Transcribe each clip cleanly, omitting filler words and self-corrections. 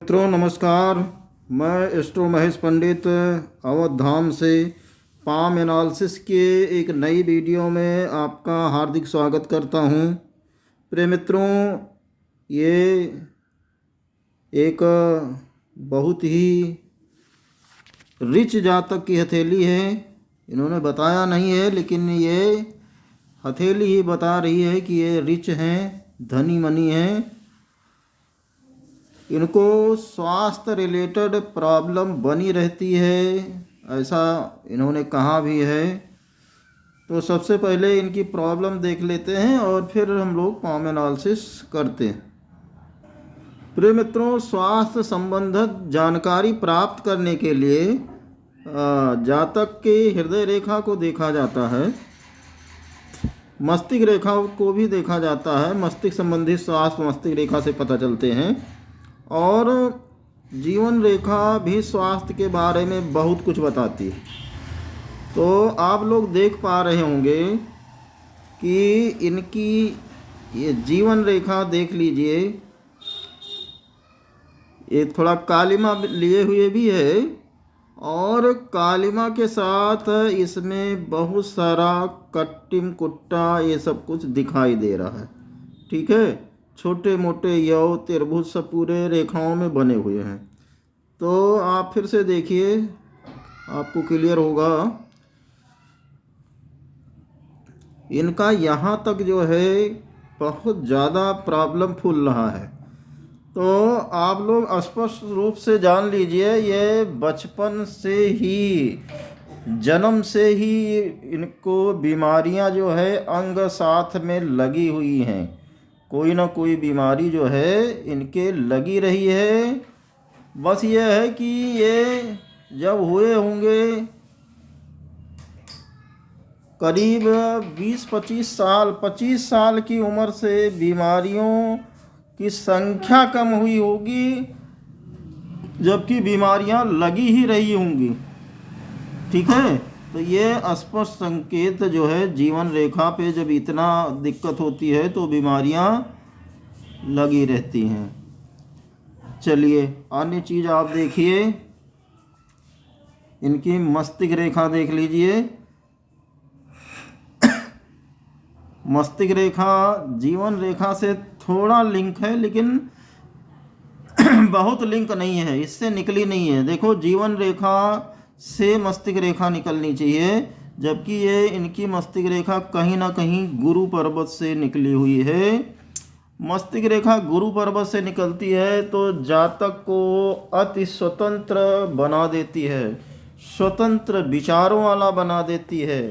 मित्रों नमस्कार। मैं एस्ट्रो महेश पंडित अवध धाम से पाम एनालिसिस के एक नई वीडियो में आपका हार्दिक स्वागत करता हूं। प्रिय मित्रों, ये एक बहुत ही रिच जातक की हथेली है। इन्होंने बताया नहीं है, लेकिन ये हथेली ही बता रही है कि ये रिच हैं, धनी मनी हैं। इनको स्वास्थ्य रिलेटेड प्रॉब्लम बनी रहती है, ऐसा इन्होंने कहा भी है। तो सबसे पहले इनकी प्रॉब्लम देख लेते हैं और फिर हम लोग पाम एनालिसिस करते हैं। प्रिय मित्रों, स्वास्थ्य संबंधित जानकारी प्राप्त करने के लिए जातक के हृदय रेखा को देखा जाता है, मस्तिष्क रेखा को भी देखा जाता है। मस्तिष्क संबंधित स्वास्थ्य मस्तिष्क रेखा से पता चलते हैं, और जीवन रेखा भी स्वास्थ्य के बारे में बहुत कुछ बताती है। तो आप लोग देख पा रहे होंगे कि इनकी ये जीवन रेखा देख लीजिए, ये थोड़ा कालिमा लिए हुए भी है, और कालिमा के साथ इसमें बहुत सारा कट्टिम कुट्टा ये सब कुछ दिखाई दे रहा है। ठीक है, छोटे मोटे यव त्रिभुज सब पूरे रेखाओं में बने हुए हैं। तो आप फिर से देखिए, आपको क्लियर होगा। इनका यहाँ तक जो है बहुत ज़्यादा प्रॉब्लम फूल रहा है। तो आप लोग स्पष्ट रूप से जान लीजिए, ये बचपन से ही, जन्म से ही इनको बीमारियां जो है अंग साथ में लगी हुई हैं। कोई ना कोई बीमारी जो है इनके लगी रही है। बस ये है कि ये जब हुए होंगे करीब 25 साल की उम्र से बीमारियों की संख्या कम हुई होगी, जबकि बीमारियां लगी ही रही होंगी। ठीक है, तो ये स्पष्ट संकेत जो है जीवन रेखा पे जब इतना दिक्कत होती है तो बीमारियां लगी रहती हैं। चलिए अन्य चीज़ आप देखिए, इनकी मस्तिष्क रेखा देख लीजिए। मस्तिष्क रेखा जीवन रेखा से थोड़ा लिंक है, लेकिन बहुत लिंक नहीं है, इससे निकली नहीं है। देखो, जीवन रेखा से मस्तिष्क रेखा निकलनी चाहिए, जबकि ये इनकी मस्तिष्क रेखा कहीं ना कहीं गुरु पर्वत से निकली हुई है। मस्तिष्क रेखा गुरु पर्वत से निकलती है तो जातक को अति स्वतंत्र बना देती है, स्वतंत्र विचारों वाला बना देती है,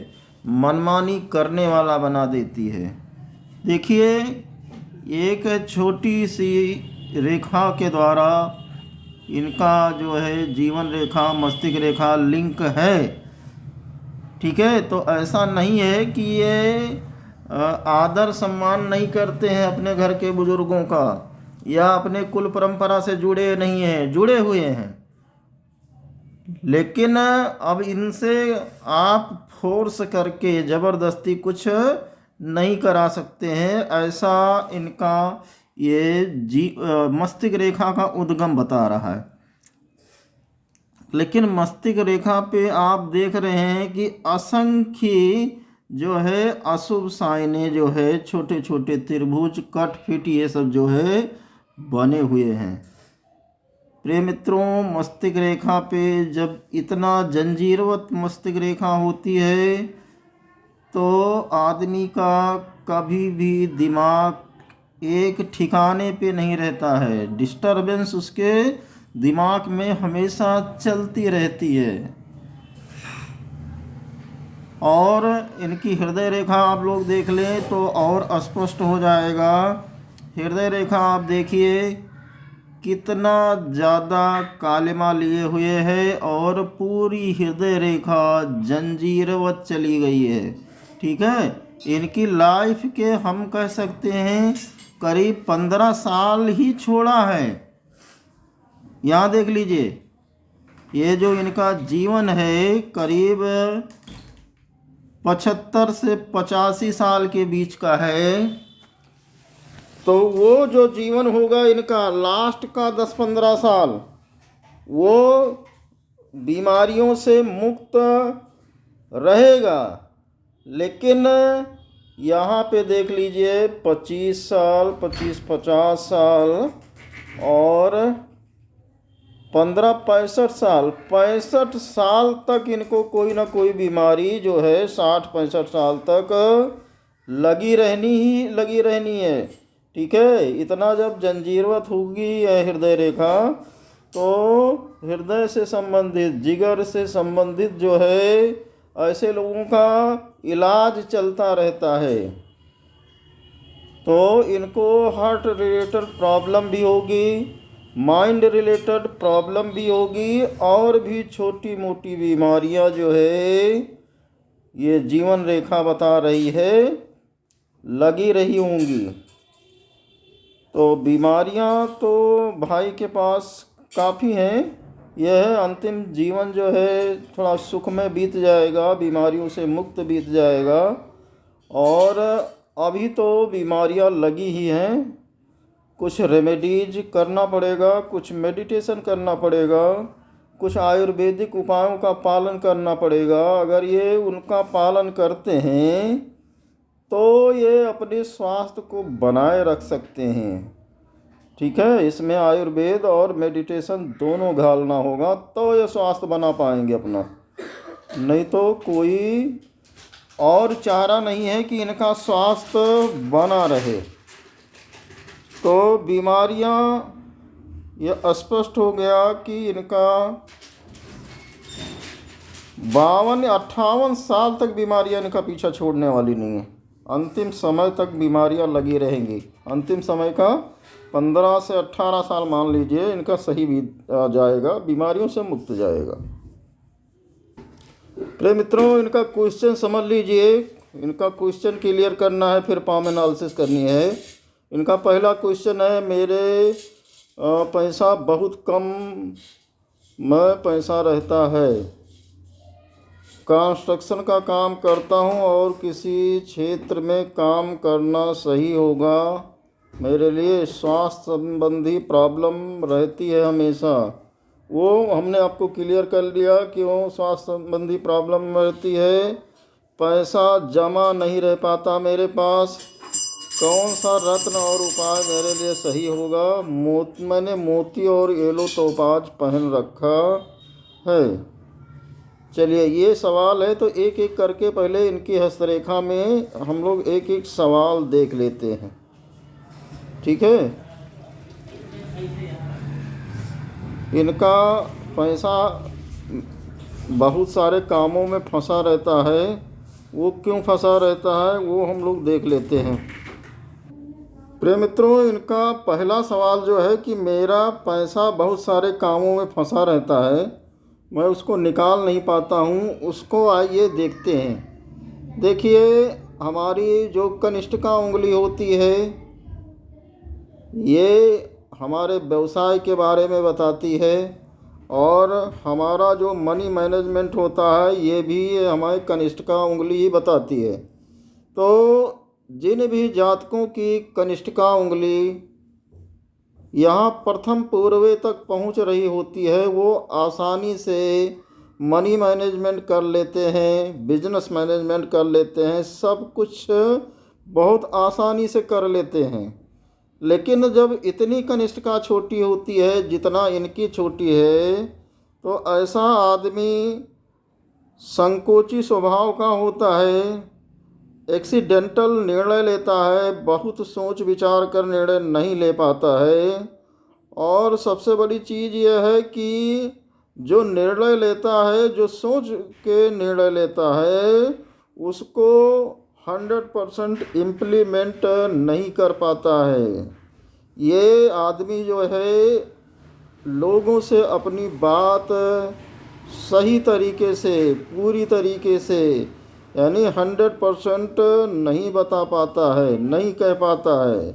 मनमानी करने वाला बना देती है। देखिए, एक छोटी सी रेखा के द्वारा इनका जो है जीवन रेखा मस्तिष्क रेखा लिंक है। ठीक है, तो ऐसा नहीं है कि ये आदर सम्मान नहीं करते हैं अपने घर के बुजुर्गों का, या अपने कुल परंपरा से जुड़े नहीं हैं, जुड़े हुए हैं। लेकिन अब इनसे आप फोर्स करके ज़बरदस्ती कुछ नहीं करा सकते हैं, ऐसा इनका ये मस्तिष्क रेखा का उद्गम बता रहा है। लेकिन मस्तिष्क रेखा पे आप देख रहे हैं कि असंख्य जो है अशुभ साइने जो है, छोटे छोटे त्रिभुज, कट फिट, ये सब जो है बने हुए हैं। प्रिय मित्रों, मस्तिष्क रेखा पे जब इतना जंजीरवत मस्तिष्क रेखा होती है तो आदमी का कभी भी दिमाग एक ठिकाने पे नहीं रहता है, डिस्टरबेंस उसके दिमाग में हमेशा चलती रहती है। और इनकी हृदय रेखा आप लोग देख लें तो और स्पष्ट हो जाएगा। हृदय रेखा आप देखिए कितना ज़्यादा कालिमा लिए हुए है, और पूरी हृदय रेखा जंजीरवत चली गई है। ठीक है, इनकी लाइफ के हम कह सकते हैं करीब 15 साल ही छोड़ा है। यहाँ देख लीजिए, ये जो इनका जीवन है करीब 75 से 85 साल के बीच का है। तो वो जो जीवन होगा इनका लास्ट का 10-15 साल, वो बीमारियों से मुक्त रहेगा। लेकिन यहाँ पे देख लीजिए 25 साल, 50 साल और 15 65 साल तक इनको कोई ना कोई बीमारी जो है 60-65 साल तक लगी रहनी है। ठीक है, इतना जब जंजीरवत होगी यह हृदय रेखा, तो हृदय से संबंधित, जिगर से संबंधित जो है ऐसे लोगों का इलाज चलता रहता है। तो इनको हार्ट रिलेटेड प्रॉब्लम भी होगी, माइंड रिलेटेड प्रॉब्लम भी होगी, और भी छोटी मोटी बीमारियां जो है ये जीवन रेखा बता रही है लगी रही होंगी। तो बीमारियां तो भाई के पास काफ़ी हैं। यह अंतिम जीवन जो है थोड़ा सुख में बीत जाएगा, बीमारियों से मुक्त बीत जाएगा। और अभी तो बीमारियां लगी ही हैं, कुछ रेमेडीज करना पड़ेगा, कुछ मेडिटेशन करना पड़ेगा, कुछ आयुर्वेदिक उपायों का पालन करना पड़ेगा। अगर ये उनका पालन करते हैं तो ये अपने स्वास्थ्य को बनाए रख सकते हैं। ठीक है, इसमें आयुर्वेद और मेडिटेशन दोनों घालना होगा तो ये स्वास्थ्य बना पाएंगे अपना, नहीं तो कोई और चारा नहीं है कि इनका स्वास्थ्य बना रहे। तो बीमारियां, यह स्पष्ट हो गया कि इनका 52-58 साल तक बीमारियां इनका पीछा छोड़ने वाली नहीं है। अंतिम समय तक बीमारियां लगी रहेंगी। अंतिम समय का 15 से 18 साल मान लीजिए इनका सही भी जाएगा, बीमारियों से मुक्त जाएगा। प्रिय मित्रों, इनका क्वेश्चन समझ लीजिए। इनका क्वेश्चन क्लियर करना है, फिर पाम एनालिसिस करनी है। इनका पहला क्वेश्चन है, मेरे पैसा बहुत कम में पैसा रहता है, कंस्ट्रक्शन का काम करता हूँ और किसी क्षेत्र में काम करना सही होगा मेरे लिए। स्वास्थ्य संबंधी प्रॉब्लम रहती है हमेशा। वो हमने आपको क्लियर कर लिया क्यों स्वास्थ्य संबंधी प्रॉब्लम रहती है। पैसा जमा नहीं रह पाता मेरे पास, कौन सा रत्न और उपाय मेरे लिए सही होगा। मैंने मोती और येलो तोपाज पहन रखा है। चलिए, ये सवाल है तो एक एक करके पहले इनकी हस्तरेखा में हम लोग एक एक सवाल देख लेते हैं। ठीक है, इनका पैसा बहुत सारे कामों में फंसा रहता है, वो क्यों फंसा रहता है वो हम लोग देख लेते हैं। प्रिय मित्रों, इनका पहला सवाल जो है कि मेरा पैसा बहुत सारे कामों में फंसा रहता है, मैं उसको निकाल नहीं पाता हूँ, उसको आइए देखते हैं। देखिए, हमारी जो कनिष्ठिका उंगली होती है ये हमारे व्यवसाय के बारे में बताती है, और हमारा जो मनी मैनेजमेंट होता है ये भी हमारी कनिष्ठिका उंगली ही बताती है। तो जिन भी जातकों की कनिष्ठिका उंगली यहाँ प्रथम पूर्वे तक पहुँच रही होती है, वो आसानी से मनी मैनेजमेंट कर लेते हैं, बिजनेस मैनेजमेंट कर लेते हैं, सब कुछ बहुत आसानी से कर लेते हैं। लेकिन जब इतनी कनिष्ठिका छोटी होती है जितना इनकी छोटी है, तो ऐसा आदमी संकोची स्वभाव का होता है, एक्सीडेंटल निर्णय लेता है, बहुत सोच विचार कर निर्णय नहीं ले पाता है। और सबसे बड़ी चीज़ यह है कि जो निर्णय लेता है, जो सोच के निर्णय लेता है, उसको 100% इम्प्लीमेंट नहीं कर पाता है। ये आदमी जो है लोगों से अपनी बात सही तरीके से, पूरी तरीके से, यानी 100% नहीं बता पाता है, नहीं कह पाता है।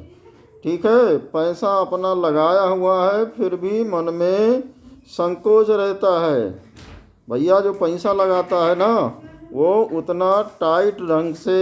ठीक है, पैसा अपना लगाया हुआ है फिर भी मन में संकोच रहता है। भैया जो पैसा लगाता है ना, वो उतना टाइट ढंग से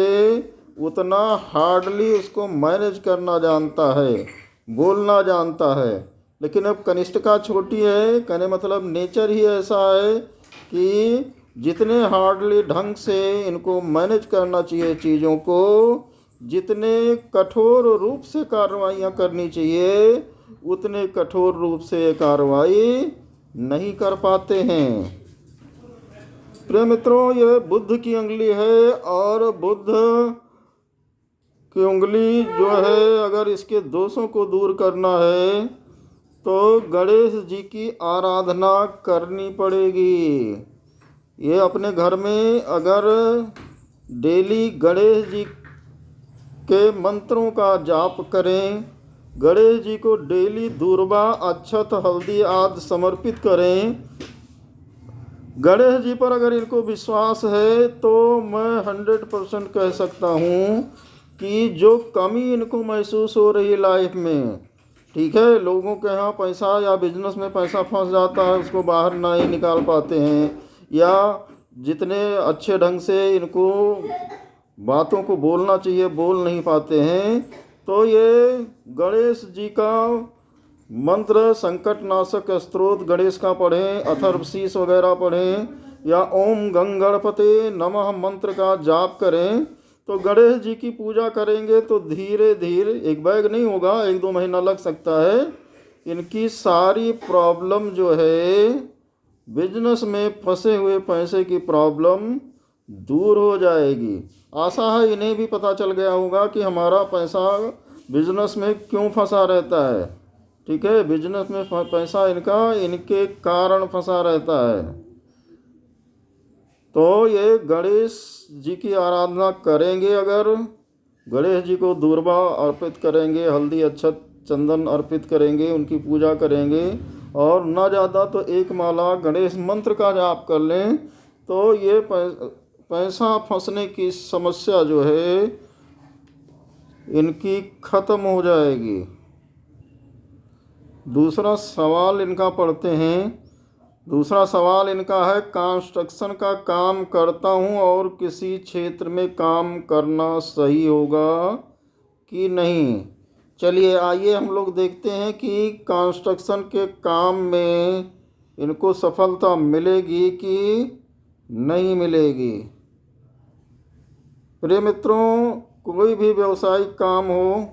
उतना हार्डली उसको मैनेज करना जानता है, बोलना जानता है। लेकिन अब कनिष्ठिका छोटी है, कहने मतलब नेचर ही ऐसा है कि जितने हार्डली ढंग से इनको मैनेज करना चाहिए चीज़ों को, जितने कठोर रूप से कार्रवाइयाँ करनी चाहिए, उतने कठोर रूप से कार्रवाई नहीं कर पाते हैं। प्रिय मित्रों, यह बुद्ध की उंगली है और बुद्ध की उंगली जो है, अगर इसके दोषों को दूर करना है तो गणेश जी की आराधना करनी पड़ेगी। ये अपने घर में अगर डेली गणेश जी के मंत्रों का जाप करें, गणेश जी को डेली दूर्वा, अक्षत, हल्दी आदि समर्पित करें, गणेश जी पर अगर इनको विश्वास है तो मैं 100% कह सकता हूँ कि जो कमी इनको महसूस हो रही लाइफ में, ठीक है, लोगों के यहाँ पैसा या बिजनेस में पैसा फंस जाता है, उसको बाहर नहीं निकाल पाते हैं, या जितने अच्छे ढंग से इनको बातों को बोलना चाहिए बोल नहीं पाते हैं, तो ये गणेश जी का मंत्र, संकटनाशक स्तोत्र गणेश का पढ़ें, अथर्वशीष वगैरह पढ़ें, या ओम गंग गणपते नमः मंत्र का जाप करें, तो गणेश जी की पूजा करेंगे तो धीरे धीरे, एक बैग नहीं होगा, 1-2 महीना लग सकता है, इनकी सारी प्रॉब्लम जो है, बिजनेस में फंसे हुए पैसे की प्रॉब्लम दूर हो जाएगी। आशा है इन्हें भी पता चल गया होगा कि हमारा पैसा बिजनेस में क्यों फंसा रहता है, ठीक है, बिजनेस में पैसा इनका इनके कारण फंसा रहता है। तो ये गणेश जी की आराधना करेंगे, अगर गणेश जी को दूर्वा अर्पित करेंगे, हल्दी अक्षत चंदन अर्पित करेंगे, उनकी पूजा करेंगे, और ना ज़्यादा तो 1 माला गणेश मंत्र का जाप कर लें, तो ये पैसा फंसने की समस्या जो है इनकी ख़त्म हो जाएगी। दूसरा सवाल इनका पढ़ते हैं। दूसरा सवाल इनका है, कंस्ट्रक्शन का काम करता हूँ और किसी क्षेत्र में काम करना सही होगा कि नहीं। चलिए आइए हम लोग देखते हैं कि कंस्ट्रक्शन के काम में इनको सफलता मिलेगी कि नहीं मिलेगी। प्रिय मित्रों, कोई भी व्यवसायिक काम हो,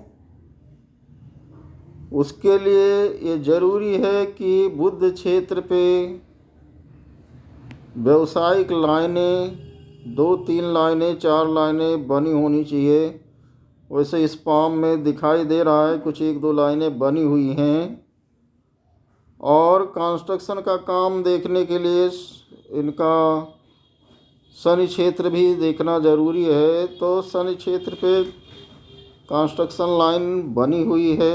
उसके लिए ये ज़रूरी है कि बुद्ध क्षेत्र पे व्यवसायिक लाइनें 2-3 लाइनें 4 लाइनें बनी होनी चाहिए। वैसे इस फॉर्म में दिखाई दे रहा है कुछ 1-2 लाइनें बनी हुई हैं। और कंस्ट्रक्शन का काम देखने के लिए इनका शनि क्षेत्र भी देखना ज़रूरी है। तो शनि क्षेत्र पे कंस्ट्रक्शन लाइन बनी हुई है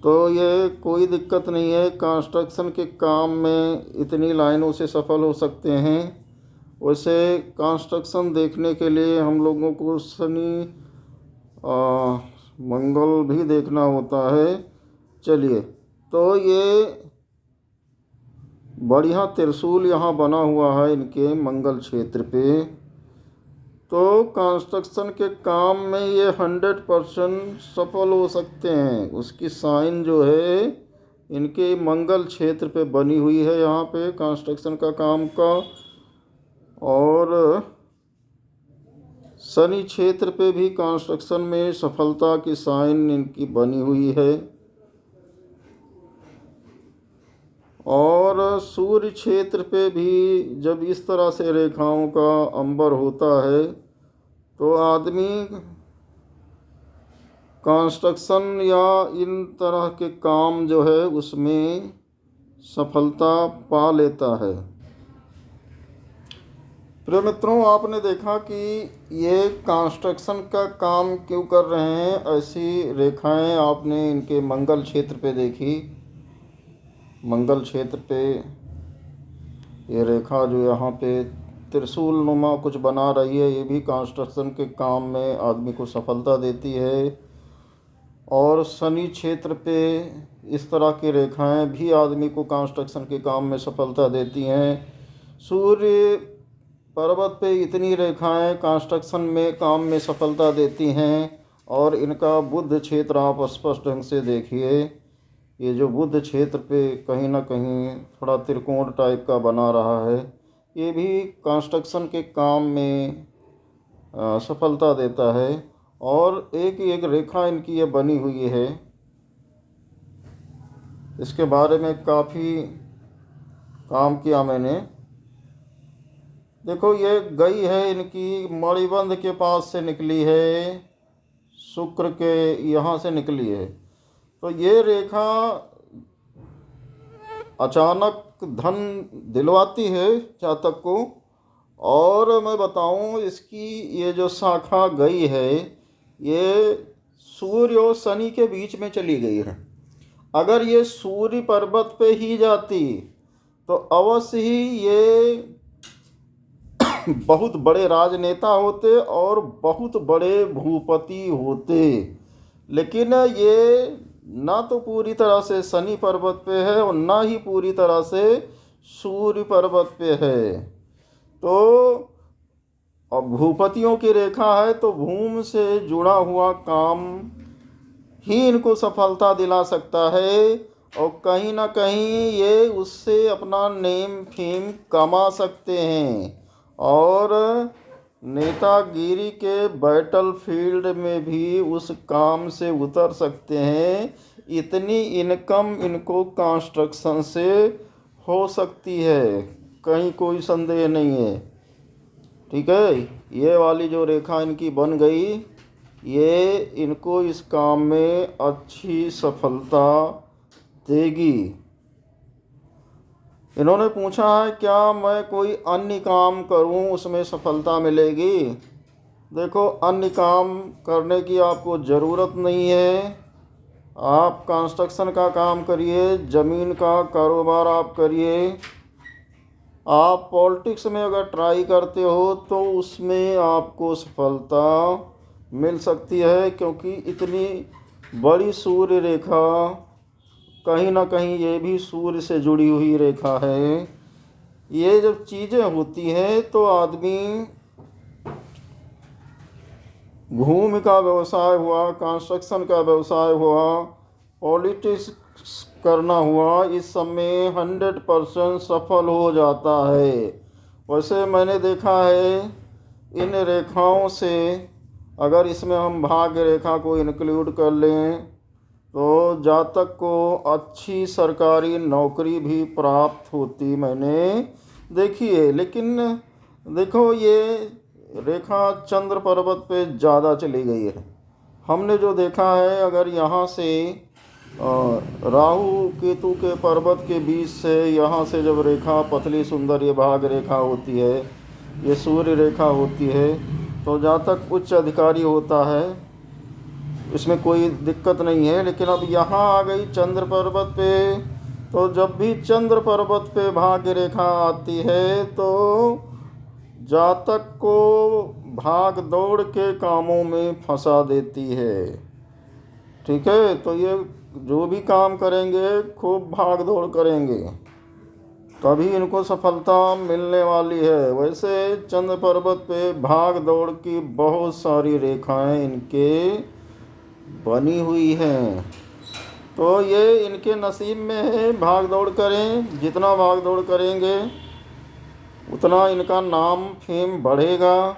तो ये कोई दिक्कत नहीं है, कंस्ट्रक्शन के काम में इतनी लाइनों से सफल हो सकते हैं। वैसे कंस्ट्रक्शन देखने के लिए हम लोगों को शनि मंगल भी देखना होता है। चलिए, तो ये बढ़िया त्रिशूल यहाँ बना हुआ है इनके मंगल क्षेत्र पे, तो कंस्ट्रक्शन के काम में ये 100% सफल हो सकते हैं। उसकी साइन जो है इनके मंगल क्षेत्र पे बनी हुई है यहाँ पे कंस्ट्रक्शन का काम का, और शनि क्षेत्र पे भी कंस्ट्रक्शन में सफलता की साइन इनकी बनी हुई है। और सूर्य क्षेत्र पे भी जब इस तरह से रेखाओं का अंबर होता है तो आदमी कंस्ट्रक्शन या इन तरह के काम जो है उसमें सफलता पा लेता है। प्रिय मित्रों, आपने देखा कि ये कंस्ट्रक्शन का काम क्यों कर रहे हैं, ऐसी रेखाएं आपने इनके मंगल क्षेत्र पे देखी। मंगल क्षेत्र पे ये रेखा जो यहाँ पे त्रिशूल नुमा कुछ बना रही है, ये भी कंस्ट्रक्शन के काम में आदमी को सफलता देती है। और शनि क्षेत्र पे इस तरह की रेखाएं भी आदमी को कंस्ट्रक्शन के काम में सफलता देती हैं। सूर्य पर्वत पे इतनी रेखाएं कंस्ट्रक्शन में काम में सफलता देती हैं, और इनका बुध क्षेत्र आप स्पष्ट ढंग से देखिए। ये जो बुध क्षेत्र पे कहीं ना कहीं थोड़ा त्रिकोण टाइप का बना रहा है, ये भी कंस्ट्रक्शन के काम में सफलता देता है। और एक रेखा इनकी ये बनी हुई है, इसके बारे में काफ़ी काम किया मैंने। देखो ये गई है इनकी मणिबंध के पास से निकली है, शुक्र के यहाँ से निकली है। तो ये रेखा अचानक धन दिलवाती है जातक को। और मैं बताऊं, इसकी ये जो शाखा गई है, ये सूर्य और शनि के बीच में चली गई है। अगर ये सूर्य पर्वत पे ही जाती तो अवश्य ही ये बहुत बड़े राजनेता होते और बहुत बड़े भूपति होते। लेकिन ये ना तो पूरी तरह से शनि पर्वत पे है और ना ही पूरी तरह से सूर्य पर्वत पे है। तो अब भूपतियों की रेखा है, तो भूमि से जुड़ा हुआ काम ही इनको सफलता दिला सकता है, और कहीं ना कहीं ये उससे अपना नेम फेम कमा सकते हैं और नेतागिरी के बैटल फील्ड में भी उस काम से उतर सकते हैं। इतनी इनकम इनको कंस्ट्रक्शन से हो सकती है, कहीं कोई संदेह नहीं है। ठीक है, ये वाली जो रेखा इनकी बन गई, ये इनको इस काम में अच्छी सफलता देगी। इन्होंने पूछा है क्या मैं कोई अन्य काम करूं उसमें सफलता मिलेगी। देखो, अन्य काम करने की आपको ज़रूरत नहीं है। आप कंस्ट्रक्शन का काम करिए, ज़मीन का कारोबार आप करिए। आप पॉलिटिक्स में अगर ट्राई करते हो तो उसमें आपको सफलता मिल सकती है, क्योंकि इतनी बड़ी सूर्य रेखा, कहीं ना कहीं ये भी सूर्य से जुड़ी हुई रेखा है। ये जब चीज़ें होती हैं तो आदमी भूमि का व्यवसाय हुआ, कंस्ट्रक्शन का व्यवसाय हुआ, पॉलिटिक्स करना हुआ, इस सब में 100% सफल हो जाता है। वैसे मैंने देखा है इन रेखाओं से, अगर इसमें हम भाग्य रेखा को इंक्लूड कर लें तो जातक को अच्छी सरकारी नौकरी भी प्राप्त होती मैंने देखी है। लेकिन देखो, ये रेखा चंद्र पर्वत पे ज़्यादा चली गई है। हमने जो देखा है, अगर यहाँ से राहु केतु के पर्वत के बीच से यहाँ से जब रेखा पतली सुंदर ये भाग्य रेखा होती है, ये सूर्य रेखा होती है, तो जातक उच्च अधिकारी होता है, इसमें कोई दिक्कत नहीं है। लेकिन अब यहाँ आ गई चंद्र पर्वत पे, तो जब भी चंद्र पर्वत पे भाग्य रेखा आती है तो जातक को भाग दौड़ के कामों में फंसा देती है। ठीक है, तो ये जो भी काम करेंगे खूब भाग दौड़ करेंगे, तभी इनको सफलता मिलने वाली है। वैसे चंद्र पर्वत पे भाग दौड़ की बहुत सारी रेखाएं इनके बनी हुई हैं, तो ये इनके नसीब में है। भाग दौड़ करें, जितना भाग दौड़ करेंगे उतना इनका नाम फेम बढ़ेगा।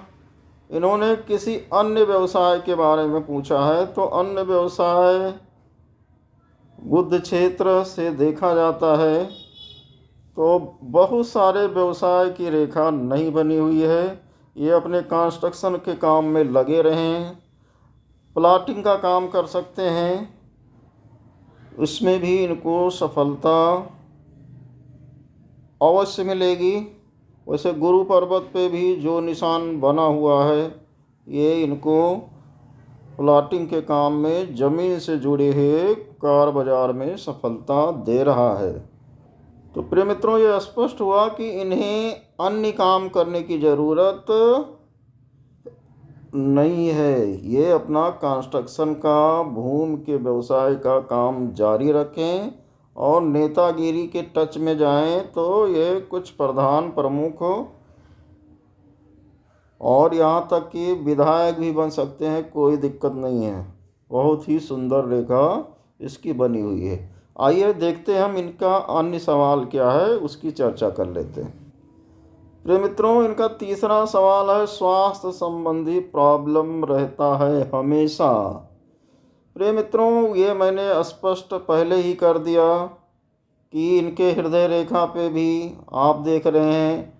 इन्होंने किसी अन्य व्यवसाय के बारे में पूछा है, तो अन्य व्यवसाय बुध क्षेत्र से देखा जाता है तो बहुत सारे व्यवसाय की रेखा नहीं बनी हुई है। ये अपने कंस्ट्रक्शन के काम में लगे रहें, प्लाटिंग का काम कर सकते हैं, उसमें भी इनको सफलता अवश्य मिलेगी। वैसे गुरु पर्वत पे भी जो निशान बना हुआ है, ये इनको प्लाटिंग के काम में ज़मीन से जुड़े हुए कार बाजार में सफलता दे रहा है। तो प्रिय मित्रों, ये स्पष्ट हुआ कि इन्हें अन्य काम करने की ज़रूरत नहीं है। ये अपना कंस्ट्रक्शन का, भूमि के व्यवसाय का काम जारी रखें और नेतागिरी के टच में जाएं तो ये कुछ प्रधान प्रमुख और यहाँ तक कि विधायक भी बन सकते हैं, कोई दिक्कत नहीं है। बहुत ही सुंदर रेखा इसकी बनी हुई है। आइए देखते हैं हम इनका अन्य सवाल क्या है, उसकी चर्चा कर लेते हैं। प्रिय मित्रों, इनका तीसरा सवाल है, स्वास्थ्य संबंधी प्रॉब्लम रहता है हमेशा। प्रिय मित्रों, ये मैंने स्पष्ट पहले ही कर दिया कि इनके हृदय रेखा पे भी आप देख रहे हैं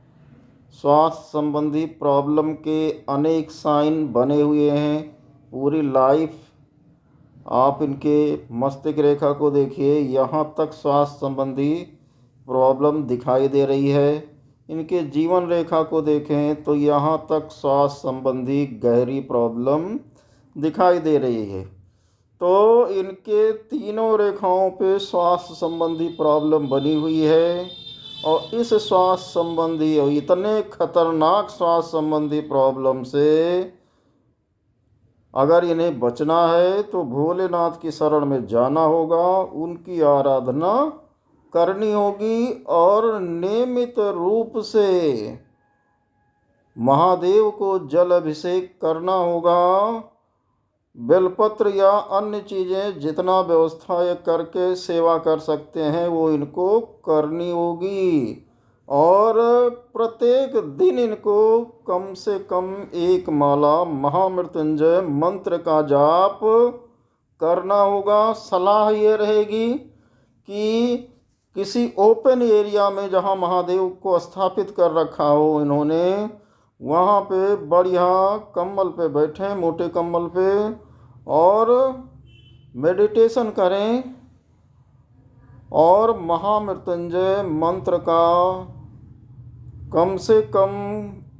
स्वास्थ्य संबंधी प्रॉब्लम के अनेक साइन बने हुए हैं। पूरी लाइफ आप इनके मस्तिष्क रेखा को देखिए, यहाँ तक स्वास्थ्य संबंधी प्रॉब्लम दिखाई दे रही है। इनके जीवन रेखा को देखें तो यहाँ तक स्वास्थ्य संबंधी गहरी प्रॉब्लम दिखाई दे रही है। तो इनके तीनों रेखाओं पे स्वास्थ्य संबंधी प्रॉब्लम बनी हुई है, और इस स्वास्थ्य संबंधी और इतने खतरनाक स्वास्थ्य संबंधी प्रॉब्लम से अगर इन्हें बचना है तो भोलेनाथ की शरण में जाना होगा, उनकी आराधना करनी होगी और नियमित रूप से महादेव को जल अभिषेक करना होगा। बेलपत्र या अन्य चीज़ें जितना व्यवस्था ये करके सेवा कर सकते हैं वो इनको करनी होगी, और प्रत्येक दिन इनको कम से कम एक माला महामृत्युंजय मंत्र का जाप करना होगा। सलाह ये रहेगी कि किसी ओपन एरिया में जहाँ महादेव को स्थापित कर रखा हो इन्होंने, वहाँ पे बढ़िया कंबल पे बैठें, मोटे कंबल पे, और मेडिटेशन करें और महामृत्युंजय मंत्र का कम से कम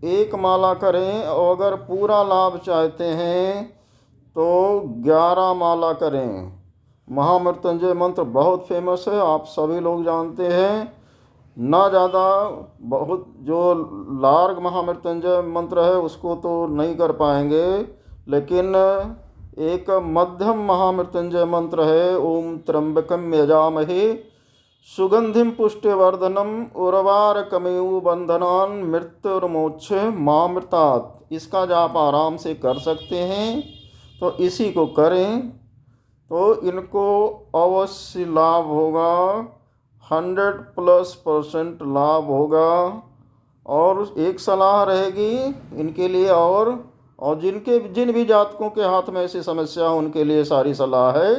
एक माला करें, और अगर पूरा लाभ चाहते हैं तो 11 माला करें। महामृत्युंजय मंत्र बहुत फेमस है, आप सभी लोग जानते हैं। ना ज़्यादा बहुत जो लार्ग महामृत्युंजय मंत्र है उसको तो नहीं कर पाएंगे, लेकिन एक मध्यम महामृत्युंजय मंत्र है, ओम त्र्यंबकम यजामहे सुगंधिम पुष्टिवर्धनम उर्वारुकमिव बंधनान मृत्युर्मोक्ष मामृतात्। इसका जाप आराम से कर सकते हैं, तो इसी को करें तो इनको अवश्य लाभ होगा, 100+% लाभ होगा। और एक सलाह रहेगी इनके लिए, और जिन भी जातकों के हाथ में ऐसी समस्या उनके लिए सारी सलाह है।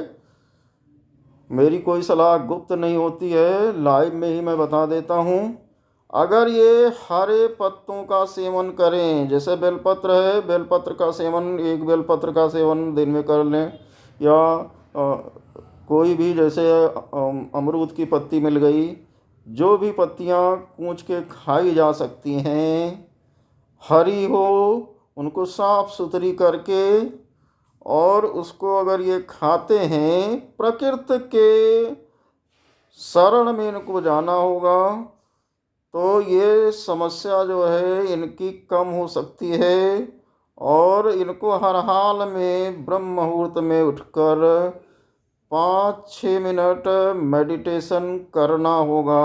मेरी कोई सलाह गुप्त नहीं होती है, लाइव में ही मैं बता देता हूँ। अगर ये हरे पत्तों का सेवन करें, जैसे बेलपत्र है, बेलपत्र का सेवन, एक बेलपत्र का सेवन दिन में कर लें, या कोई भी जैसे अमरूद की पत्ती मिल गई, जो भी पत्तियाँ कूच के खाई जा सकती हैं, हरी हो, उनको साफ सुथरी करके, और उसको अगर ये खाते हैं, प्रकृति के शरण में इनको जाना होगा, तो ये समस्या जो है इनकी कम हो सकती है। और इनको हर हाल में ब्रह्म मुहूर्त में उठकर 5-6 मिनट मेडिटेशन करना होगा।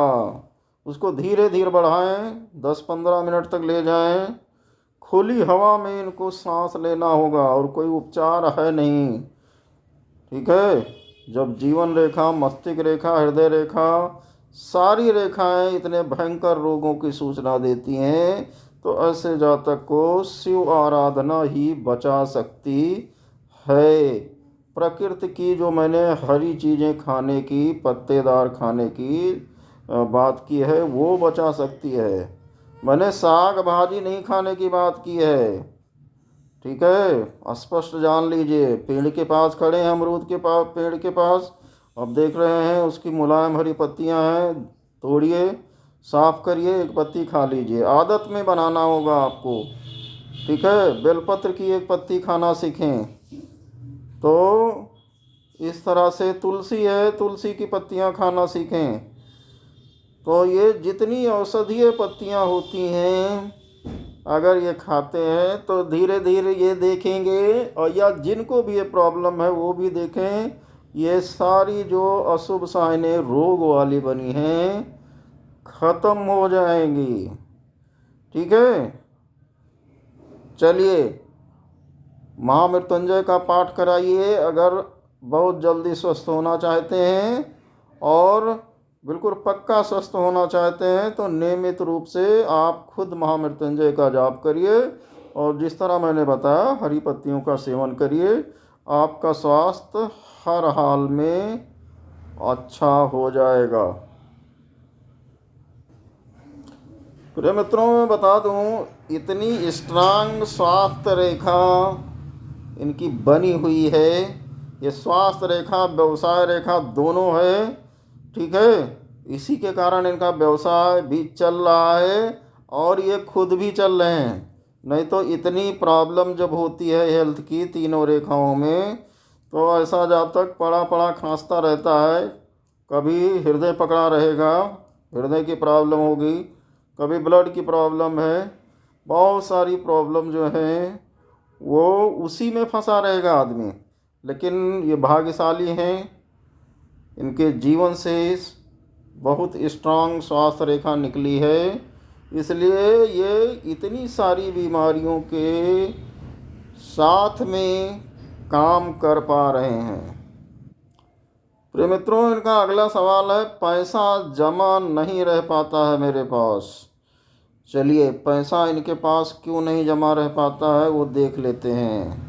उसको धीरे धीरे बढ़ाएं, 10-15 मिनट तक ले जाएं। खुली हवा में इनको सांस लेना होगा, और कोई उपचार है नहीं, ठीक है। जब जीवन रेखा, मस्तिष्क रेखा, हृदय रेखा, सारी रेखाएं इतने भयंकर रोगों की सूचना देती हैं, तो ऐसे जातक को शिव आराधना ही बचा सकती है। प्रकृति की जो मैंने हरी चीज़ें खाने की, पत्तेदार खाने की बात की है, वो बचा सकती है। मैंने साग भाजी नहीं खाने की बात की है, ठीक है, स्पष्ट जान लीजिए। पेड़ के पास खड़े हैं, अमरूद के पास, पेड़ के पास, अब देख रहे हैं उसकी मुलायम हरी पत्तियां हैं, तोड़िए, साफ करिए, एक पत्ती खा लीजिए। आदत में बनाना होगा आपको, ठीक है। बेलपत्र की एक पत्ती खाना सीखें। तो इस तरह से तुलसी है, तुलसी की पत्तियां खाना सीखें। तो ये जितनी औषधीय पत्तियां होती हैं, अगर ये खाते हैं तो धीरे धीरे ये देखेंगे, और या जिनको भी ये प्रॉब्लम है वो भी देखें, ये सारी जो अशुभ साइनें रोग वाली बनी हैं ख़त्म हो जाएंगी, ठीक है। चलिए महामृत्युंजय का पाठ कराइए अगर बहुत जल्दी स्वस्थ होना चाहते हैं और बिल्कुल पक्का स्वस्थ होना चाहते हैं तो नियमित रूप से आप खुद महामृत्युंजय का जाप करिए और जिस तरह मैंने बताया हरी पत्तियों का सेवन करिए। आपका स्वास्थ्य हर हाल में अच्छा हो जाएगा। प्रिय मित्रों, मैं बता दूं, इतनी स्ट्रांग स्वास्थ्य रेखा इनकी बनी हुई है। ये स्वास्थ्य रेखा व्यवसाय रेखा दोनों है, ठीक है। इसी के कारण इनका व्यवसाय भी चल रहा है और ये खुद भी चल रहे हैं। नहीं तो इतनी प्रॉब्लम जब होती है हेल्थ की तीनों रेखाओं में तो ऐसा जातक पड़ा पड़ा खांसता रहता है। कभी हृदय पकड़ा रहेगा, हृदय की प्रॉब्लम होगी, कभी ब्लड की प्रॉब्लम है, बहुत सारी प्रॉब्लम जो है वो उसी में फंसा रहेगा आदमी। लेकिन ये भाग्यशाली हैं, इनके जीवन से बहुत स्ट्रांग स्वास्थ्य रेखा निकली है, इसलिए ये इतनी सारी बीमारियों के साथ में काम कर पा रहे हैं। प्रिय मित्रों, इनका अगला सवाल है, पैसा जमा नहीं रह पाता है मेरे पास। चलिए पैसा इनके पास क्यों नहीं जमा रह पाता है वो देख लेते हैं।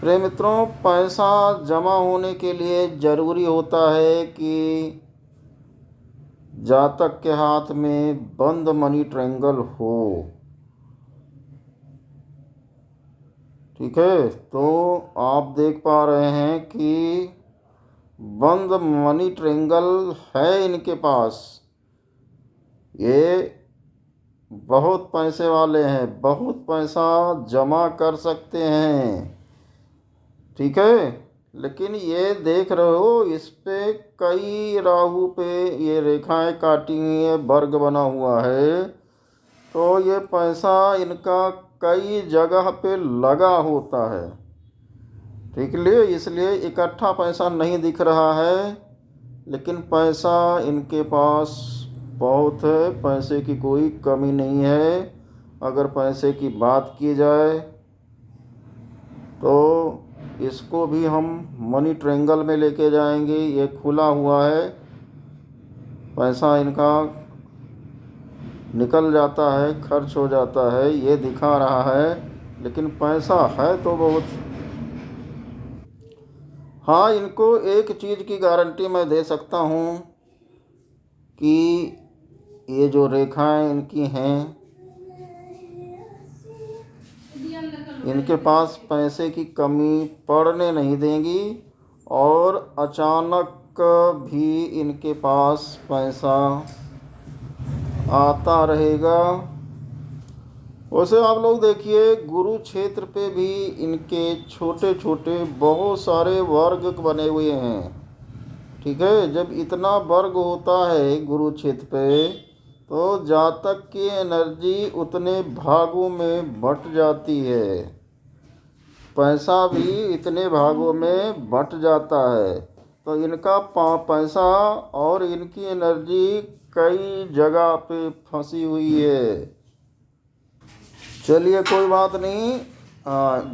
प्रिय मित्रों, पैसा जमा होने के लिए ज़रूरी होता है कि जातक के हाथ में बंद मनी ट्रायंगल हो, ठीक है। तो आप देख पा रहे हैं कि बंद मनी ट्रायंगल है इनके पास। ये बहुत पैसे वाले हैं, बहुत पैसा जमा कर सकते हैं, ठीक है। लेकिन ये देख रहे हो इस पे कई राहु पे ये रेखाएं काटी हुई है, वर्ग बना हुआ है, तो ये पैसा इनका कई जगह पे लगा होता है, ठीक है। इसलिए इकट्ठा पैसा नहीं दिख रहा है, लेकिन पैसा इनके पास बहुत है, पैसे की कोई कमी नहीं है। अगर पैसे की बात की जाए तो इसको भी हम मनी ट्रायंगल में लेके जाएंगे। ये खुला हुआ है, पैसा इनका निकल जाता है, खर्च हो जाता है, ये दिखा रहा है, लेकिन पैसा है तो बहुत। हाँ, इनको एक चीज़ की गारंटी मैं दे सकता हूँ कि ये जो रेखाएं इनकी हैं, इनके पास पैसे की कमी पड़ने नहीं देंगी और अचानक भी इनके पास पैसा आता रहेगा। वैसे आप लोग देखिए, गुरु क्षेत्र पे भी इनके छोटे छोटे बहुत सारे वर्ग बने हुए हैं, ठीक है। जब इतना वर्ग होता है गुरु क्षेत्र पे तो जातक की एनर्जी उतने भागों में बंट जाती है, पैसा भी इतने भागों में बंट जाता है। तो इनका पैसा और इनकी एनर्जी कई जगह पे फंसी हुई है। चलिए कोई बात नहीं,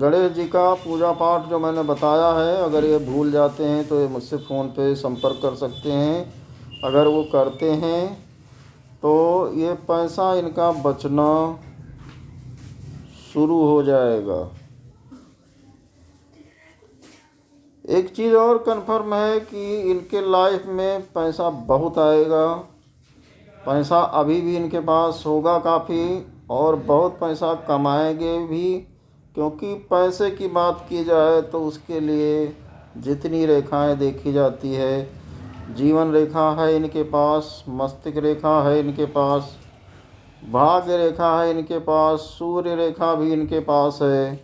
गणेश जी का पूजा पाठ जो मैंने बताया है, अगर ये भूल जाते हैं तो ये मुझसे फ़ोन पे संपर्क कर सकते हैं। अगर वो करते हैं तो ये पैसा इनका बचना शुरू हो जाएगा। एक चीज़ और कंफर्म है कि इनके लाइफ में पैसा बहुत आएगा, पैसा अभी भी इनके पास होगा काफ़ी और बहुत पैसा कमाएंगे भी, क्योंकि पैसे की बात की जाए तो उसके लिए जितनी रेखाएं देखी जाती है, जीवन रेखा है इनके पास, मस्तिष्क रेखा है इनके पास, भाग्य रेखा है इनके पास, सूर्य रेखा भी इनके पास है,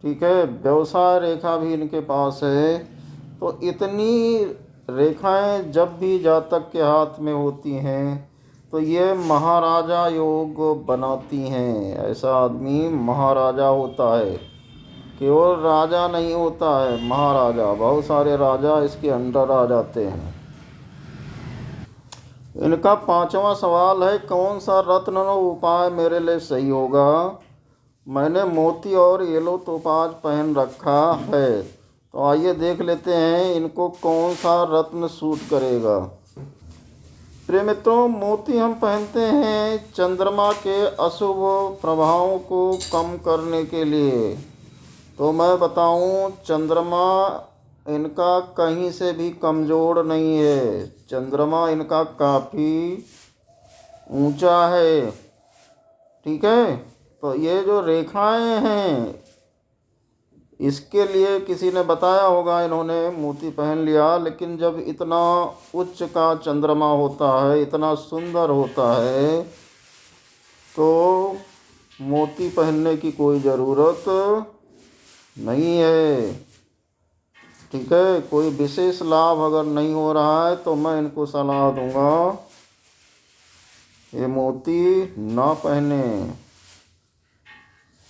ठीक है, व्यवसाय रेखा भी इनके पास है। तो इतनी रेखाएं जब भी जातक के हाथ में होती हैं तो ये महाराजा योग बनाती हैं। ऐसा आदमी महाराजा होता है, केवल राजा नहीं होता है, महाराजा। बहुत सारे राजा इसके अंडर आ जाते हैं। इनका 5वां सवाल है, कौन सा रत्न उपाय मेरे लिए सही होगा? मैंने मोती और येलो टोपाज पहन रखा है। तो आइए देख लेते हैं इनको कौन सा रत्न सूट करेगा। प्रिय मित्रों, मोती हम पहनते हैं चंद्रमा के अशुभ प्रभावों को कम करने के लिए। तो मैं बताऊं, चंद्रमा इनका कहीं से भी कमज़ोर नहीं है। चंद्रमा इनका काफ़ी ऊंचा है। ठीक है, तो ये जो रेखाएं हैं, इसके लिए किसी ने बताया होगा, इन्होंने मोती पहन लिया। लेकिन जब इतना उच्च का चंद्रमा होता है, इतना सुंदर होता है, तो मोती पहनने की कोई ज़रूरत नहीं है। ठीक है, कोई विशेष लाभ अगर नहीं हो रहा है तो मैं इनको सलाह दूंगा ये मोती ना पहने।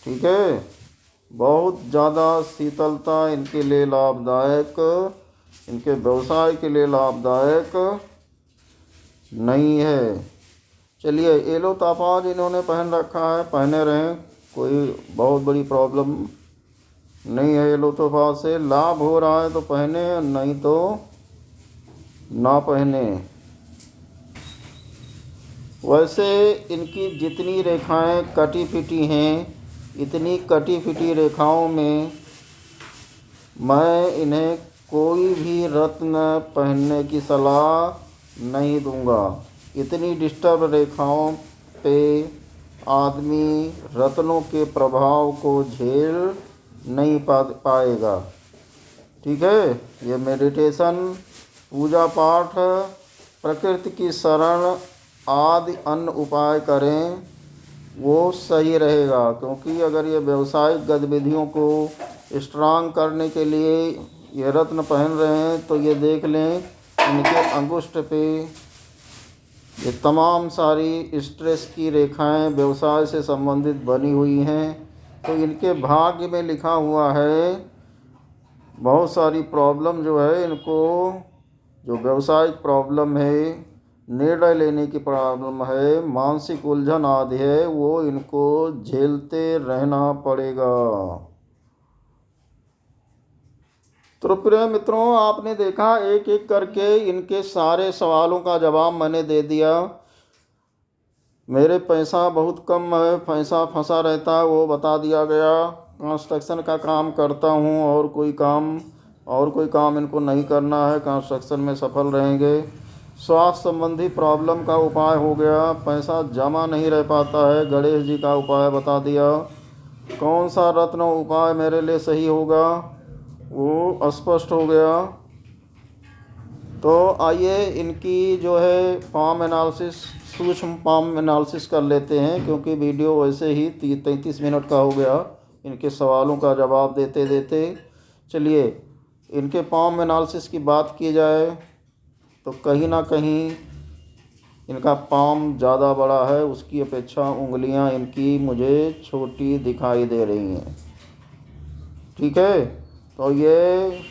ठीक है, बहुत ज़्यादा शीतलता इनके लिए लाभदायक, इनके व्यवसाय के लिए लाभदायक नहीं है। चलिए, येलो टोपाज इन्होंने पहन रखा है, पहने रहें, कोई बहुत बड़ी प्रॉब्लम नहीं है। येलो टोपाज से लाभ हो रहा है तो पहने, नहीं तो ना पहने। वैसे इनकी जितनी रेखाएं कटी फिटी हैं, इतनी कटी फिटी रेखाओं में मैं इन्हें कोई भी रत्न पहनने की सलाह नहीं दूंगा। इतनी डिस्टर्ब रेखाओं पे आदमी रत्नों के प्रभाव को झेल नहीं पाएगा। ठीक है, ये मेडिटेशन, पूजा पाठ, प्रकृति की शरण आदि अन्य उपाय करें, वो सही रहेगा। क्योंकि अगर ये व्यावसायिक गतिविधियों को स्ट्रांग करने के लिए ये रत्न पहन रहे हैं, तो ये देख लें इनके अंगुष्ठ पे ये तमाम सारी स्ट्रेस की रेखाएं व्यवसाय से संबंधित बनी हुई हैं। तो इनके भाग्य में लिखा हुआ है बहुत सारी प्रॉब्लम जो है इनको, जो व्यावसायिक प्रॉब्लम है, निर्णय लेने की प्रॉब्लम है, मानसिक उलझन आदि है, वो इनको झेलते रहना पड़ेगा। तो प्रिय मित्रों, आपने देखा एक एक करके इनके सारे सवालों का जवाब मैंने दे दिया। मेरे पैसा बहुत कम है, पैसा फंसा रहता है, वो बता दिया गया। कंस्ट्रक्शन का काम करता हूँ और कोई काम इनको नहीं करना है, कंस्ट्रक्शन में सफल रहेंगे। स्वास्थ्य संबंधी प्रॉब्लम का उपाय हो गया, पैसा जमा नहीं रह पाता है, गणेश जी का उपाय बता दिया। कौन सा रत्न उपाय मेरे लिए सही होगा, वो स्पष्ट हो गया। तो आइए इनकी जो है पाम एनालिसिस, सूक्ष्म पाम एनालिसिस कर लेते हैं। क्योंकि वीडियो वैसे ही 33 मिनट का हो गया इनके सवालों का जवाब देते देते। चलिए, इनके पाम एनालिसिस की बात की जाए तो कहीं ना कहीं इनका पाम ज़्यादा बड़ा है, उसकी अपेक्षा उंगलियां इनकी मुझे छोटी दिखाई दे रही हैं। ठीक है, तो ये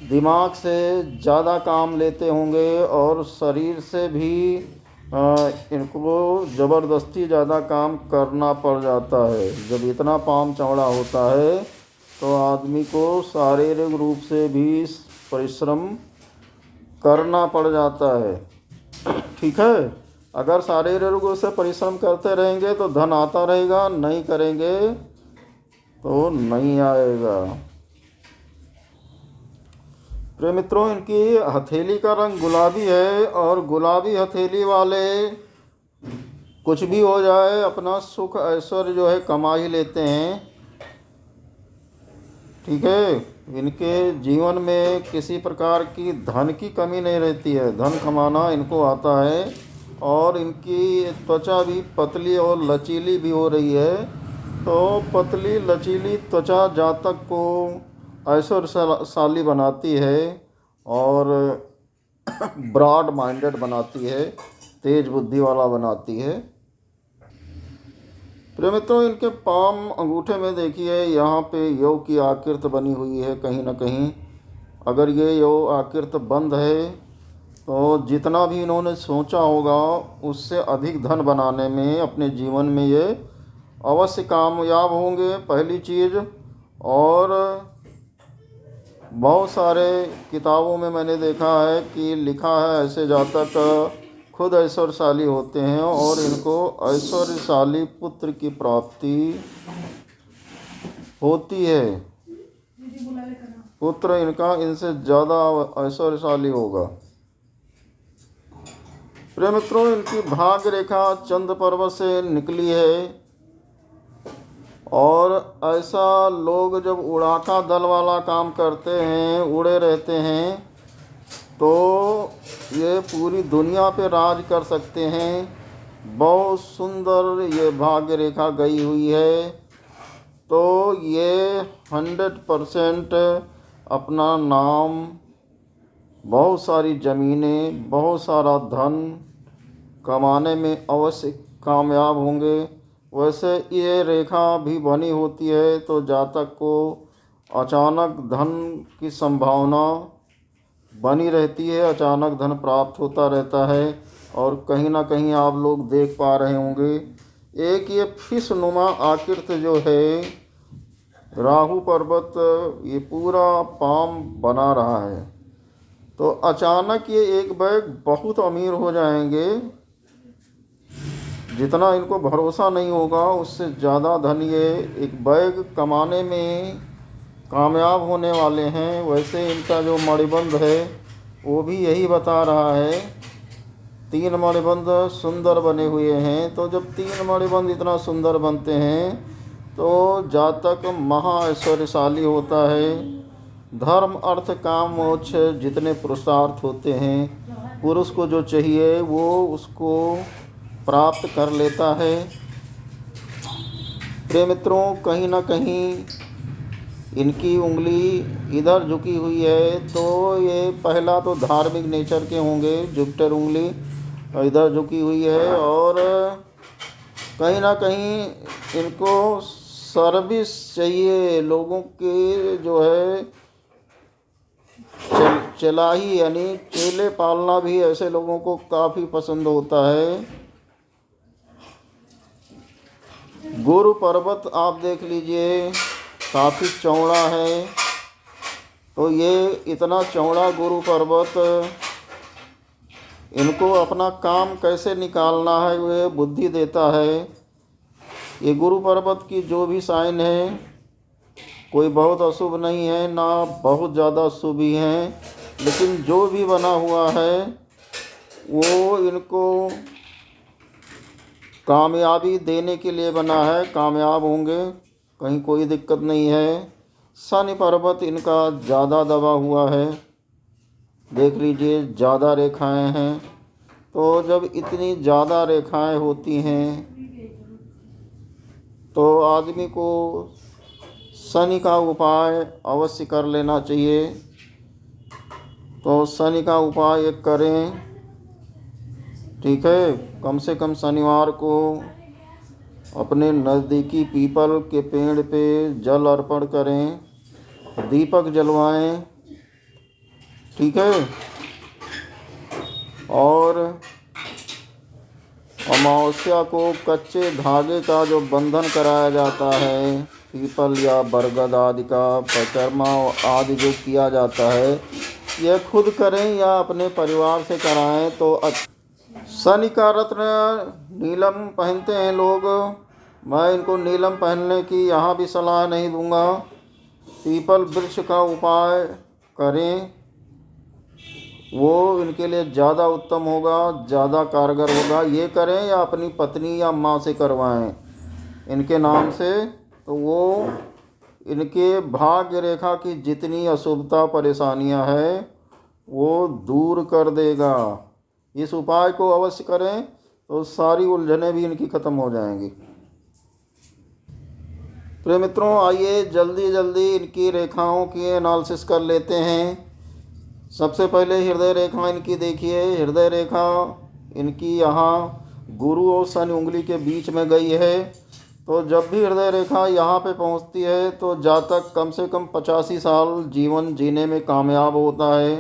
दिमाग से ज़्यादा काम लेते होंगे और शरीर से भी इनको ज़बरदस्ती ज़्यादा काम करना पड़ जाता है। जब इतना पाम चौड़ा होता है तो आदमी को शारीरिक रूप से भी परिश्रम करना पड़ जाता है। ठीक है, अगर शारीरिक रूप से परिश्रम करते रहेंगे तो धन आता रहेगा, नहीं करेंगे तो नहीं आएगा। प्रिय मित्रों, इनकी हथेली का रंग गुलाबी है और गुलाबी हथेली वाले कुछ भी हो जाए अपना सुख ऐश्वर्य जो है कमा ही लेते हैं। ठीक है, इनके जीवन में किसी प्रकार की धन की कमी नहीं रहती है, धन कमाना इनको आता है। और इनकी त्वचा भी पतली और लचीली भी हो रही है। तो पतली लचीली त्वचा जातक को ऐश्वर्यशाली बनाती है और ब्रॉड माइंडेड बनाती है, तेज बुद्धि वाला बनाती है। प्रिय मित्रों, इनके पाम अंगूठे में देखिए यहाँ पे योग की आकृति बनी हुई है कहीं ना कहीं। अगर ये योग आकृति बंद है तो जितना भी इन्होंने सोचा होगा उससे अधिक धन बनाने में अपने जीवन में ये अवश्य कामयाब होंगे, पहली चीज़। और बहुत सारे किताबों में मैंने देखा है कि लिखा है ऐसे जातक खुद ऐश्वर्यशाली होते हैं और इनको ऐश्वर्यशाली पुत्र की प्राप्ति होती है। पुत्र इनका इनसे ज़्यादा ऐश्वर्यशाली होगा। प्रिय मित्रों, इनकी भाग्य रेखा चंद्र पर्वत से निकली है। और ऐसा लोग जब उड़ाका दल वाला काम करते हैं, उड़े रहते हैं, तो ये पूरी दुनिया पे राज कर सकते हैं। बहुत सुंदर ये भाग्य रेखा गई हुई है। तो ये 100% अपना नाम, बहुत सारी ज़मीनें, बहुत सारा धन कमाने में अवश्य कामयाब होंगे। वैसे ये रेखा भी बनी होती है तो जातक को अचानक धन की संभावना बनी रहती है, अचानक धन प्राप्त होता रहता है। और कहीं ना कहीं आप लोग देख पा रहे होंगे, एक ये फिश नुमा आकृति जो है राहु पर्वत, ये पूरा पाम बना रहा है। तो अचानक ये एक बैग बहुत अमीर हो जाएंगे। जितना इनको भरोसा नहीं होगा उससे ज़्यादा धन ये एक बैग कमाने में कामयाब होने वाले हैं। वैसे इनका जो मणिबंध है वो भी यही बता रहा है। 3 मणिबंध सुंदर बने हुए हैं। तो जब 3 मणिबंध इतना सुंदर बनते हैं तो जातक महा ऐश्वर्यशाली होता है। धर्म अर्थ काम मोक्ष जितने पुरुषार्थ होते हैं, पुरुष को जो चाहिए वो उसको प्राप्त कर लेता है। प्रिय मित्रों, कहीं ना कहीं इनकी उंगली इधर झुकी हुई है। तो ये पहला तो धार्मिक नेचर के होंगे, जुपिटर उंगली इधर झुकी हुई है। और कहीं ना कहीं इनको सर्विस चाहिए, लोगों के जो है चलाही यानी चेले पालना भी ऐसे लोगों को काफ़ी पसंद होता है। गुरु पर्वत आप देख लीजिए, काफ़ी चौड़ा है। तो ये इतना चौड़ा गुरु पर्वत, इनको अपना काम कैसे निकालना है वह बुद्धि देता है। ये गुरु पर्वत की जो भी साइन है, कोई बहुत अशुभ नहीं है ना बहुत ज़्यादा शुभ ही है, लेकिन जो भी बना हुआ है वो इनको कामयाबी देने के लिए बना है। कामयाब होंगे, कहीं कोई दिक्कत नहीं है। शनि पर्वत इनका ज़्यादा दबा हुआ है, देख लीजिए ज़्यादा रेखाएं हैं। तो जब इतनी ज़्यादा रेखाएं होती हैं तो आदमी को शनि का उपाय अवश्य कर लेना चाहिए। तो शनि का उपाय एक करें, ठीक है। कम से कम शनिवार को अपने नज़दीकी पीपल के पेड़ पे जल अर्पण करें, दीपक जलवाएं, ठीक है। और अमावस्या को कच्चे धागे का जो बंधन कराया जाता है, पीपल या बरगद आदि का परिक्रमा आदि जो किया जाता है, यह खुद करें या अपने परिवार से कराएं तो शनि का रत्न नीलम पहनते हैं लोग। मैं इनको नीलम पहनने की यहाँ भी सलाह नहीं दूंगा। पीपल वृक्ष का उपाय करें, वो इनके लिए ज़्यादा उत्तम होगा, ज़्यादा कारगर होगा। ये करें या अपनी पत्नी या माँ से करवाएं इनके नाम से, तो वो इनके भाग्य रेखा की जितनी अशुभता परेशानियां हैं वो दूर कर देगा। इस उपाय को अवश्य करें तो सारी उलझनें भी इनकी ख़त्म हो जाएंगी। प्रिय मित्रों, आइए जल्दी जल्दी इनकी रेखाओं की एनालिसिस कर लेते हैं। सबसे पहले हृदय रेखा इनकी देखिए। हृदय रेखा इनकी यहाँ गुरु और शनि उंगली के बीच में गई है। तो जब भी हृदय रेखा यहाँ पे पहुँचती है तो जातक कम से कम 85 साल जीवन जीने में कामयाब होता है।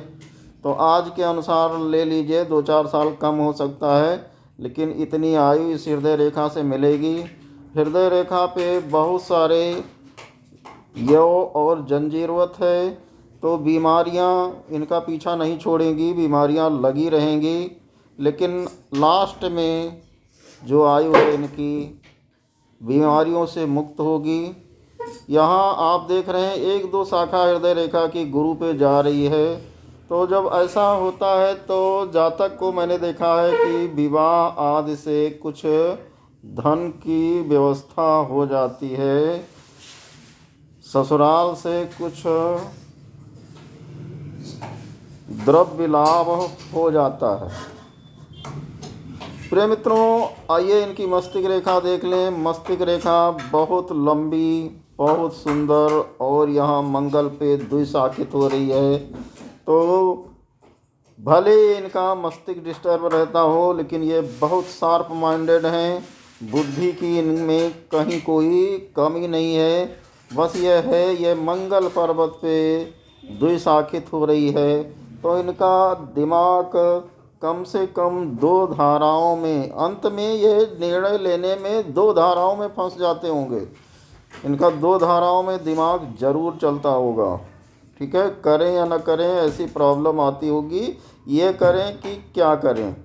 तो आज के अनुसार ले लीजिए 2-4 साल कम हो सकता है, लेकिन इतनी आयु इस हृदय रेखा से मिलेगी। हृदय रेखा पे बहुत सारे यव और जंजीरवत है, तो बीमारियां इनका पीछा नहीं छोड़ेंगी, बीमारियां लगी रहेंगी, लेकिन लास्ट में जो आयु है इनकी बीमारियों से मुक्त होगी। यहाँ आप देख रहे हैं 1-2 शाखा हृदय रेखा की गुरु पे जा रही है। तो जब ऐसा होता है तो जातक को मैंने देखा है कि विवाह आदि से कुछ धन की व्यवस्था हो जाती है, ससुराल से कुछ द्रव्य लाभ हो जाता है। प्रिय मित्रों, आइए इनकी मस्तिष्क रेखा देख लें। मस्तिष्क रेखा बहुत लंबी, बहुत सुंदर, और यहाँ मंगल पे द्विशाखित हो रही है। तो भले इनका मस्तिष्क डिस्टर्ब रहता हो, लेकिन ये बहुत शार्प माइंडेड हैं। बुद्धि की इनमें कहीं कोई कमी नहीं है। बस ये है, ये मंगल पर्वत पे द्विशाखित हो रही है, तो इनका दिमाग कम से कम 2 धाराओं में, अंत में ये निर्णय लेने में 2 धाराओं में फंस जाते होंगे। इनका 2 धाराओं में दिमाग जरूर चलता होगा। ठीक है, करें या न करें ऐसी प्रॉब्लम आती होगी, ये करें कि क्या करें,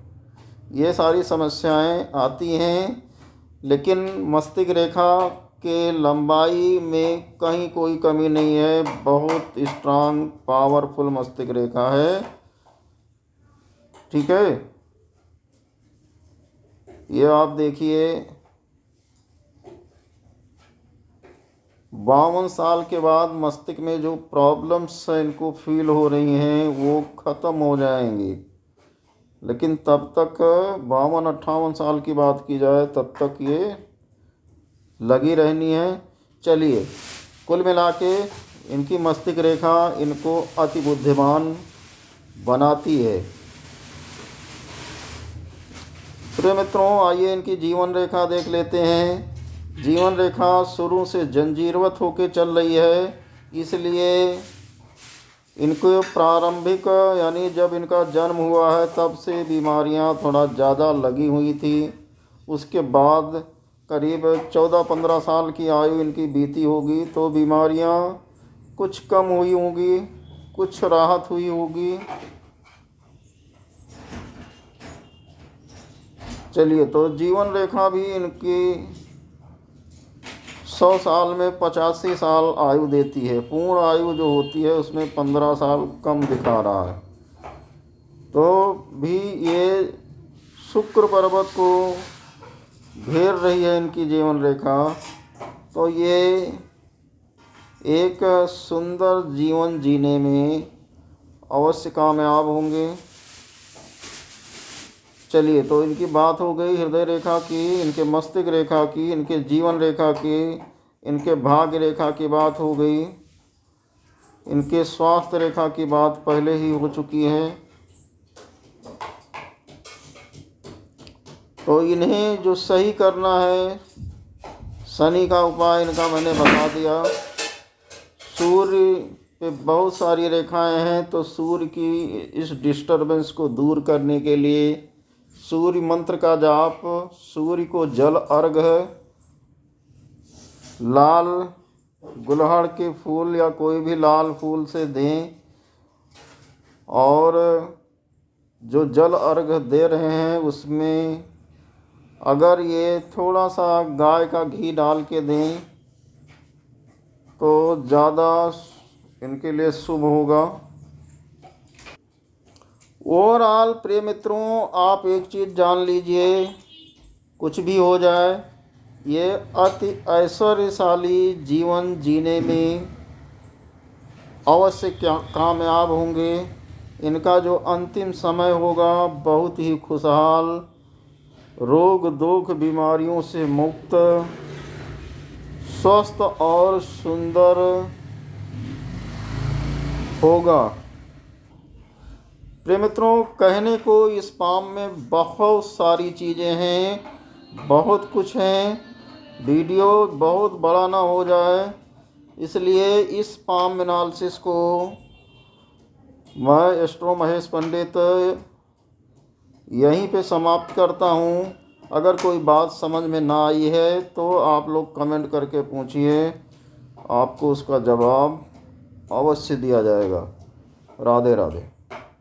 ये सारी समस्याएं आती हैं। लेकिन मस्तिष्क रेखा के लंबाई में कहीं कोई कमी नहीं है, बहुत स्ट्रांग पावरफुल मस्तिष्क रेखा है। ठीक है, ये आप देखिए 52 साल के बाद मस्तिष्क में जो प्रॉब्लम्स इनको फील हो रही हैं वो ख़त्म हो जाएंगी, लेकिन तब तक 52-58 साल की बात की जाए तब तक ये लगी रहनी है। चलिए, कुल मिला के इनकी मस्तिष्क रेखा इनको अति बुद्धिमान बनाती है। प्रिय मित्रों, आइए इनकी जीवन रेखा देख लेते हैं। जीवन रेखा शुरू से जंजीरवत होकर चल रही है, इसलिए इनको प्रारंभिक यानी जब इनका जन्म हुआ है तब से बीमारियां थोड़ा ज़्यादा लगी हुई थी। उसके बाद करीब 14-15 साल की आयु इनकी बीती होगी तो बीमारियां कुछ कम हुई होंगी, कुछ राहत हुई होगी। चलिए, तो जीवन रेखा भी इनकी 100 साल में 85 साल आयु देती है। पूर्ण आयु जो होती है उसमें 15 साल कम दिखा रहा है। तो भी ये शुक्र पर्वत को घेर रही है इनकी जीवन रेखा, तो ये एक सुंदर जीवन जीने में अवश्य कामयाब होंगे। चलिए, तो इनकी बात हो गई हृदय रेखा की, इनके मस्तिष्क रेखा की, इनके जीवन रेखा की, इनके भाग्य रेखा की बात हो गई। इनके स्वास्थ्य रेखा की बात पहले ही हो चुकी है। तो इन्हें जो सही करना है, शनि का उपाय इनका मैंने बता दिया। सूर्य पे बहुत सारी रेखाएं हैं, तो सूर्य की इस डिस्टर्बेंस को दूर करने के लिए सूर्य मंत्र का जाप, सूर्य को जल अर्घ, लाल गुलहड़ के फूल या कोई भी लाल फूल से दें। और जो जल अर्घ दे रहे हैं उसमें अगर ये थोड़ा सा गाय का घी डाल के दें तो ज़्यादा इनके लिए शुभ होगा। ओवरऑल प्रिय मित्रों, आप एक चीज़ जान लीजिए, कुछ भी हो जाए ये अति ऐश्वर्यशाली जीवन जीने में अवश्य कामयाब होंगे। इनका जो अंतिम समय होगा बहुत ही खुशहाल, रोग दुख बीमारियों से मुक्त, स्वस्थ और सुंदर होगा। प्रिय मित्रों, कहने को इस पाम में बहुत सारी चीज़ें हैं, बहुत कुछ हैं, वीडियो बहुत बड़ा ना हो जाए, इसलिए इस पाम एनालिसिस को मैं एस्ट्रो महेश पंडित यहीं पे समाप्त करता हूँ। अगर कोई बात समझ में ना आई है तो आप लोग कमेंट करके पूछिए, आपको उसका जवाब अवश्य दिया जाएगा। राधे राधे।